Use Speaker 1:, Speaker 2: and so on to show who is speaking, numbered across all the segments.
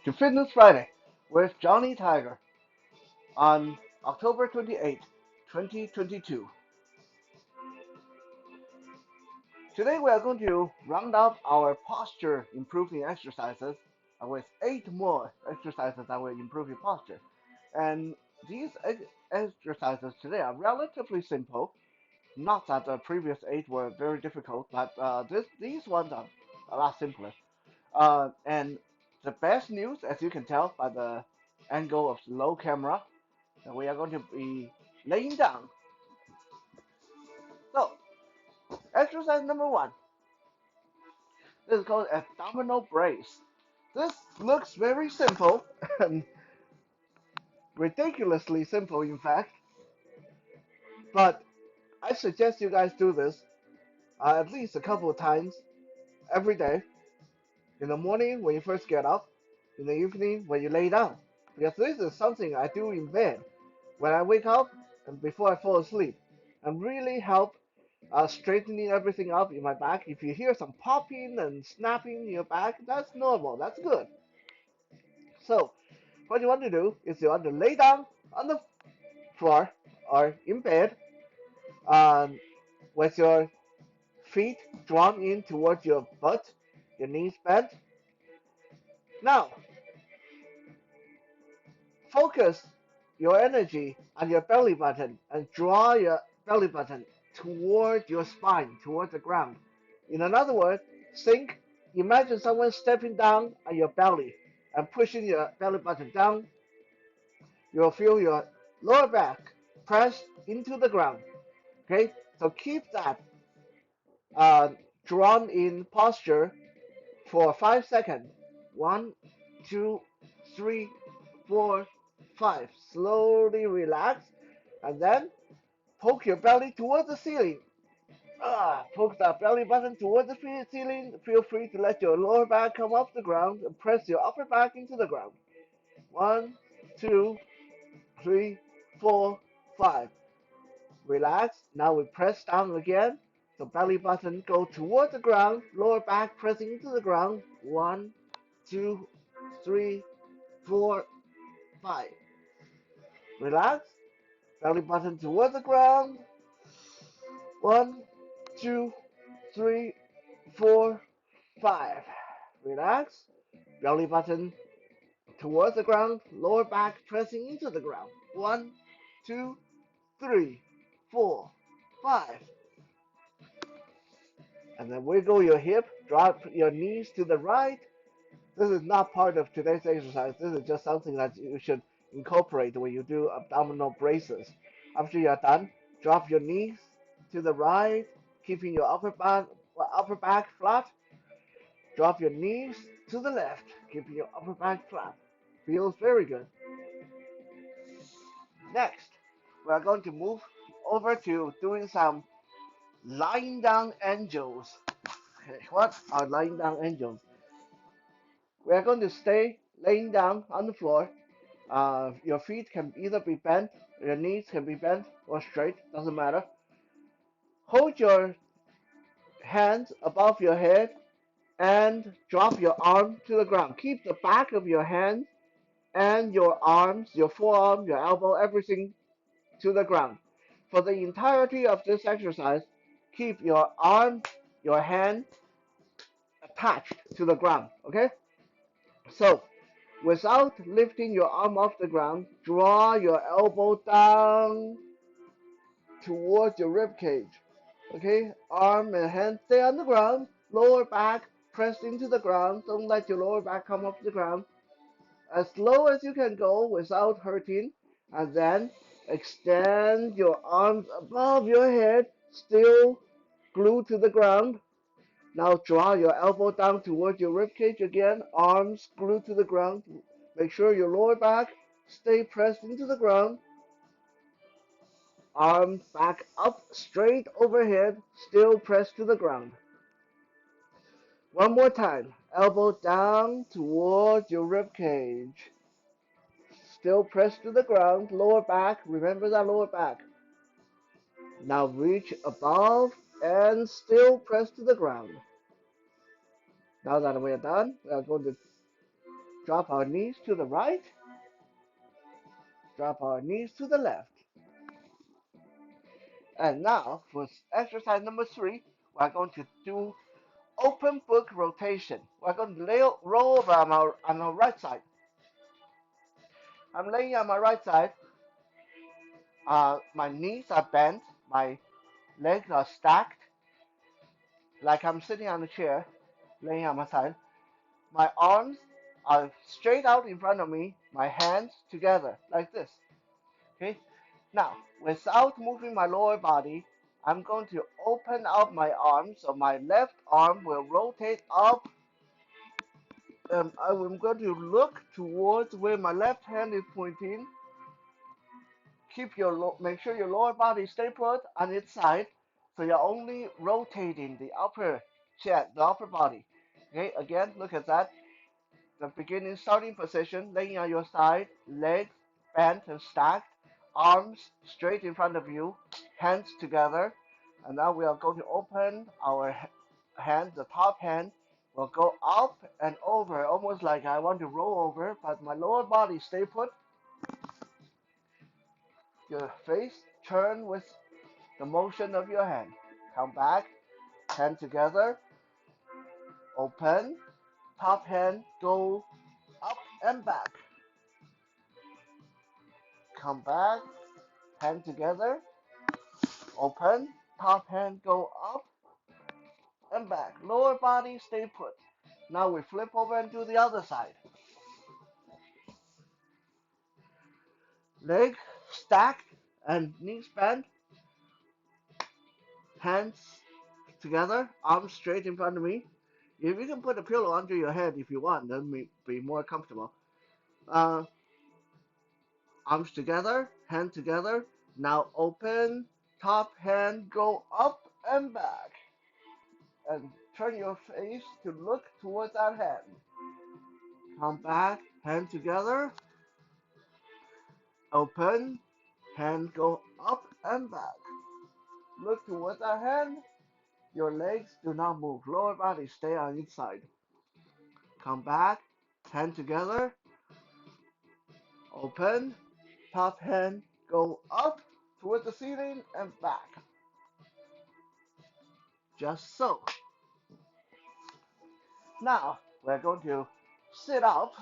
Speaker 1: to Fitness Friday with Johnny Tiger on October 28, 2022. Today we are going to round up our posture improving exercises with 8 more exercises that will improve your posture. And these exercises today are relatively simple. Not that the previous 8 were very difficult, but these ones are a lot simpler. And the best news, as you can tell by the angle of the low camera, that we are going to be laying down. So, exercise number 1. This is called Abdominal Brace. This looks very simple, and ridiculously simple in fact, but I suggest you guys do this at least a couple of times every day. In the morning when you first get up, in the evening when you lay down. Because this is something I do in bed when I wake up and before I fall asleep, and really help straightening everything up in my back. If you hear some popping and snapping in your back, that's normal, that's good. So what you want to do is you want to lay down on the floor or in bed, um, with your feet drawn in towards your butt, your knees bent. Now focus your energy on your belly button and draw your belly button toward your spine, toward the ground. In other words, imagine someone stepping down on your belly and pushing your belly button down. You'll feel your lower back press into the ground. Okay, so keep that uh, drawn in posture for 5 seconds. 1, 2, 3, 4, 5. Slowly relax and then poke your belly towards the ceiling. Poke that belly button towards the ceiling. Feel free to let your lower back come off the ground and press your upper back into the ground. 1, 2, 3, 4, 5. Relax. Now we press down again. So belly button go toward the ground, lower back pressing into the ground. 1, 2, 3, 4, 5. Relax. Belly button toward the ground. 1, 2, 3, 4, 5. Relax. Belly button towards the ground, lower back pressing into the ground. 1, 2, 3, 4, 5. And then wiggle your hip, drop your knees to the right. This is not part of today's exercise. This is just something that you should incorporate when you do abdominal braces. After you're done, drop your knees to the right, keeping your upper back flat. Drop your knees to the left, keeping your upper back flat. Feels very good. Next, we are going to move over to doing some lying down angels. Okay, what are lying down angels? We are going to stay laying down on the floor. Your feet can either be bent, your knees can be bent or straight, doesn't matter. Hold your hands above your head and drop your arm to the ground. Keep the back of your hand and your arms, your forearm, your elbow, everything to the ground. For the entirety of this exercise, keep your arm, your hand attached to the ground, okay? So, without lifting your arm off the ground, draw your elbow down towards your rib cage. Okay, arm and hand stay on the ground, lower back pressed into the ground. Don't let your lower back come off the ground. As low as you can go without hurting, and then extend your arms above your head, still glued to the ground. Now draw your elbow down towards your rib cage again, arms glued to the ground. Make sure your lower back stay pressed into the ground. Arms back up straight overhead, still pressed to the ground. One more time. Elbow down towards your rib cage. Still pressed to the ground. Lower back. Remember that lower back. Now reach above and still press to the ground. Now that we are done, we are going to Drop our knees to the right, drop our knees to the left. And now for exercise number 3, we're going to do open book rotation. We're going to roll over on our right side. I'm laying on my right side. My knees are bent, my legs are stacked, like I'm sitting on a chair, laying on my side. My arms are straight out in front of me, my hands together, like this. Okay? Now, without moving my lower body, I'm going to open up my arms, so my left arm will rotate up. I'm going to look towards where my left hand is pointing. Make sure your lower body stay put on its side, so you're only rotating the upper chest, the upper body. Okay, again, look at that. The beginning starting position, laying on your side, legs bent and stacked, arms straight in front of you, hands together. And now we are going to open our hand, the top hand will go up and over, almost like I want to roll over, but my lower body stay put. Your face turn with the motion of your hand. Come back, hand together, open, top hand go up and back. Come back, hand together, open, top hand go up and back. Lower body stay put. Now we flip over and do the other side. Leg stacked and knees bent, hands together, arms straight in front of me. If you can put a pillow under your head if you want, then be more comfortable. Uh, Arms together, hand together. Now open, top hand go up and back. And turn your face to look towards that hand. Come back, hand together. Open, hand go up and back. Look towards that hand. Your legs do not move. Lower body stay on its side. Come back, hand together. Open, top hand go up towards the ceiling and back. Just so. Now we're going to sit up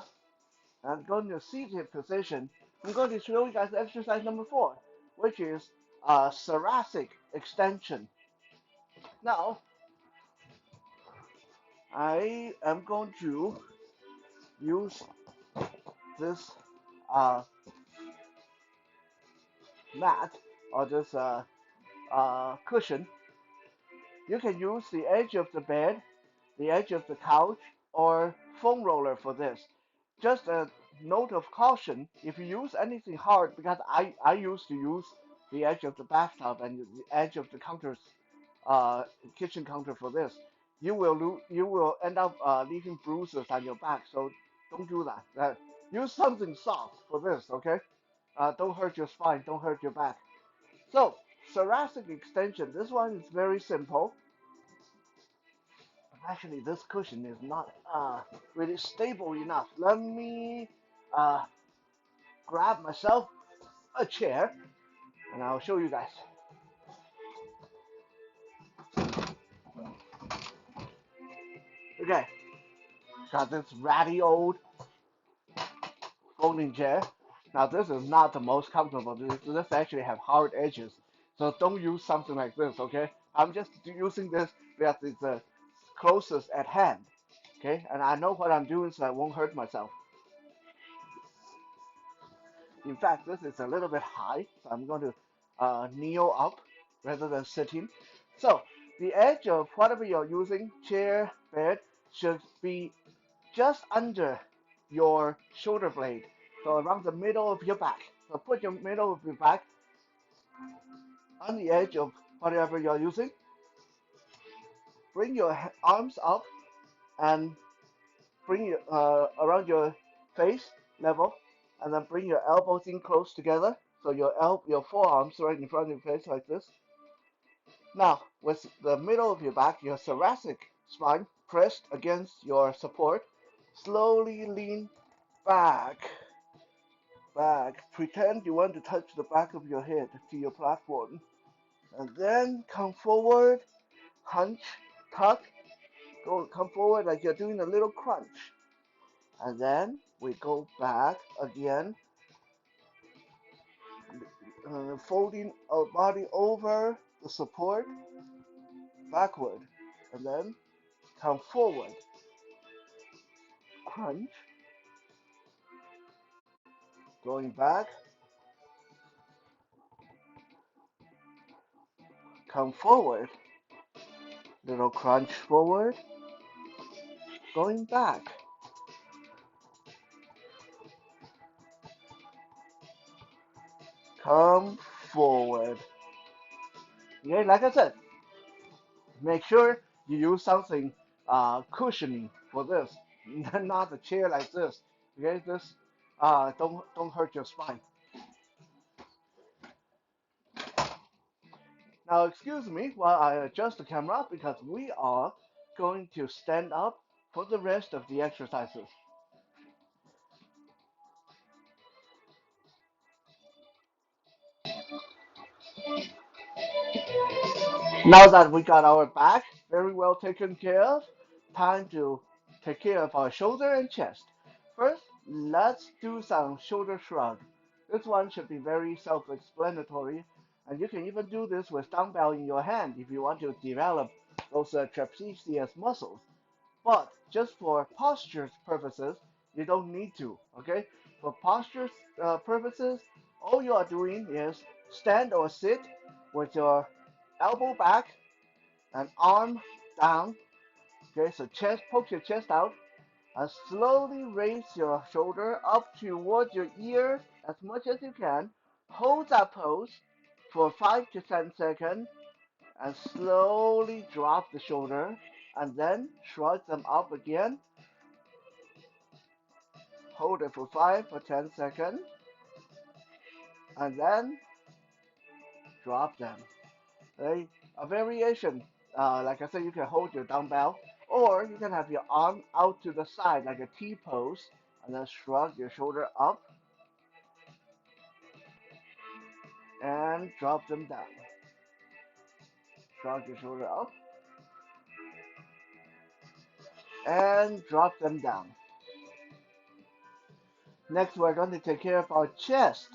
Speaker 1: and go into seated position. I'm going to show you guys exercise number 4, which is thoracic extension. Now I am going to use this mat or this cushion. You can use the edge of the bed, the edge of the couch, or foam roller for this. Just a note of caution, if you use anything hard, because I used to use the edge of the bathtub and the edge of the kitchen counter for this, you will end up leaving bruises on your back. So don't do that. Use something soft for this, okay? Don't hurt your spine, don't hurt your back. So thoracic extension, this one is very simple. Actually, this cushion is not really stable enough. Let me uh, grab myself a chair and I'll show you guys. Okay, got this ratty old folding chair. Now this is not the most comfortable. This actually have hard edges, so don't use something like this. Okay, I'm just using this because it's the closest at hand. Okay, and I know what I'm doing, so I won't hurt myself. In fact, this is a little bit high, so I'm going to kneel up rather than sitting. So the edge of whatever you're using, chair, bed, should be just under your shoulder blade, so around the middle of your back. So put your middle of your back on the edge of whatever you're using. Bring your arms up and bring your around your face level, and then bring your elbows in close together. So your forearms right in front of your face like this. Now, with the middle of your back, your thoracic spine pressed against your support, slowly lean back, back. Pretend you want to touch the back of your head to your platform. And then come forward, hunch, tuck, come forward like you're doing a little crunch. And then we go back again, folding our body over the support, backward. And then come forward, crunch, going back, come forward, little crunch forward, going back, come forward. Okay, like I said, make sure you use something cushioning for this, not a chair like this. Okay, this don't hurt your spine. Now, excuse me while I adjust the camera because we are going to stand up for the rest of the exercises. Now that we got our back very well taken care of, time to take care of our shoulder and chest. First, let's do some shoulder shrug. This one should be very self-explanatory, and you can even do this with dumbbell in your hand if you want to develop those trapezius muscles. But just for posture purposes, you don't need to, okay? For posture purposes, all you are doing is stand or sit with your elbow back and arm down. Okay, so chest, poke your chest out and slowly raise your shoulder up towards your ears as much as you can. Hold that pose for 5 to 10 seconds and slowly drop the shoulder and then shrug them up again. Hold it for 5 or 10 seconds and then drop them. Okay? A variation, like I said, you can hold your dumbbell or you can have your arm out to the side like a T pose and then shrug your shoulder up and drop them down. Shrug your shoulder up and drop them down. Next, we're going to take care of our chest,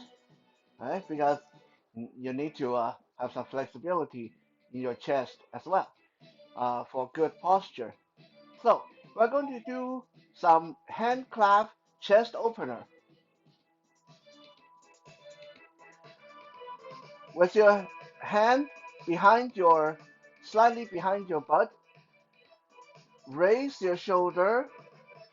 Speaker 1: right? Because you need to have some flexibility in your chest as well for good posture. So, we're going to do some hand clap chest opener. With your hand slightly behind your butt, raise your shoulder,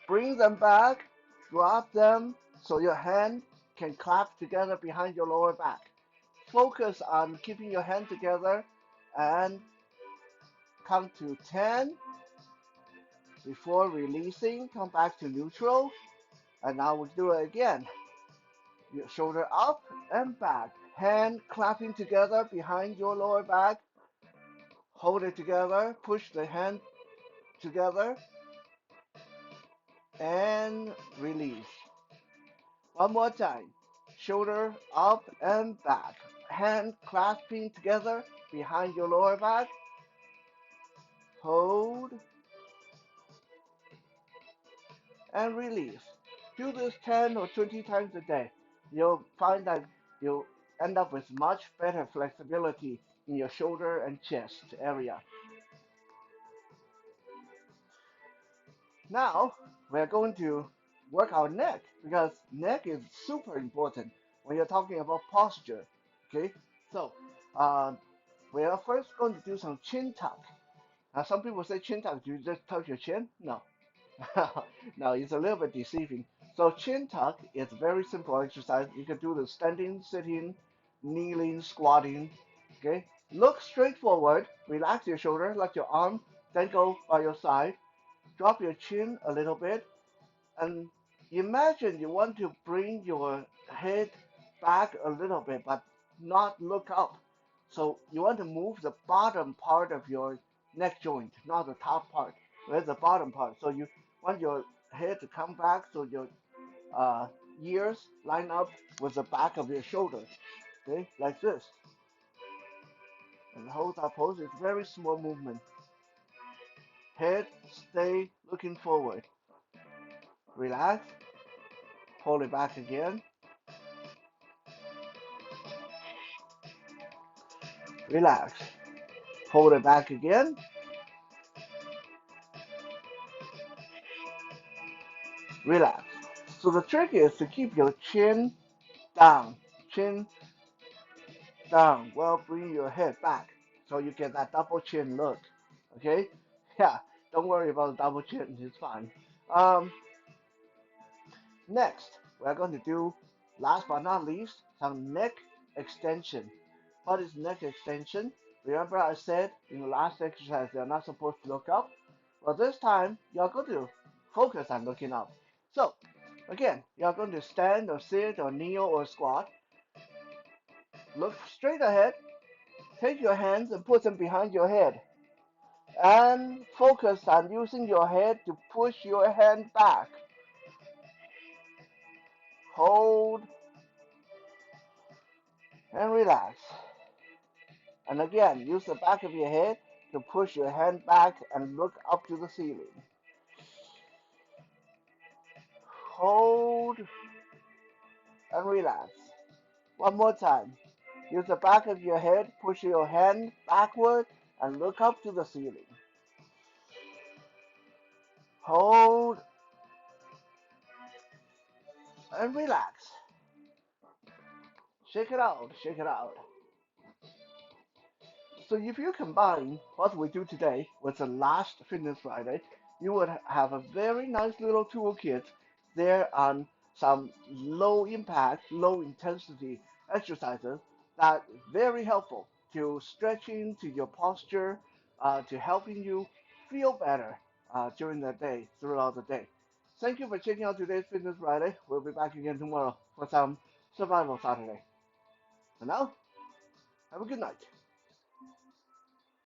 Speaker 1: bring them back, drop them so your hand can clap together behind your lower back. Focus on keeping your hand together and count to 10 before releasing. Come back to neutral. And now we'll do it again. Your shoulder up and back. Hand clapping together behind your lower back. Hold it together. Push the hand together and release. One more time. Shoulder up and back. Hand clasping together behind your lower back. Hold and release. Do this 10 or 20 times a day. You'll find that you'll end up with much better flexibility in your shoulder and chest area. Now, we're going to work our neck because neck is super important when you're talking about posture. Okay, so we are first going to do some chin tuck. Now, some people say chin tuck, do you just tuck your chin? No. No, it's a little bit deceiving. So chin tuck is very simple exercise. You can do the standing, sitting, kneeling, squatting. Okay, look straight forward, relax your shoulder, let your arm then go by your side. Drop your chin a little bit and imagine you want to bring your head back a little bit, but not look up. So you want to move the bottom part of your neck joint, not the top part, where's the bottom part. So you want your head to come back so your uh, ears line up with the back of your shoulder. Okay, like this. And hold that pose. It's very small movement. Head stay looking forward. Relax. Hold it back again. Relax. Hold it back again. Relax. So the trick is to keep your down, chin down, while bring your head back, so you get that double chin look. Okay? Yeah. Don't worry about the double chin. It's fine. Um, Next, we're going to do, last but not least, some neck extension. What is neck extension? Remember I said in the last exercise you're not supposed to look up? Well, this time you're going to focus on looking up. So, again, you're going to stand or sit or kneel or squat. Look straight ahead. Take your hands and put them behind your head. And focus on using your head to push your hand back. Hold and relax. And again, use the back of your head to push your hand back and look up to the ceiling. Hold and relax. One more time. Use the back of your head, push your hand backward and look up to the ceiling. Hold and relax. Shake it out, shake it out. So if you combine what we do today with the last Fitness Friday, you would have a very nice little toolkit there on some low impact, low intensity exercises that very helpful to stretching, to your posture, to helping you feel better during the day, throughout the day. Thank you for checking out today's Fitness Friday. We'll be back again tomorrow for some Survival Saturday. For now, have a good night.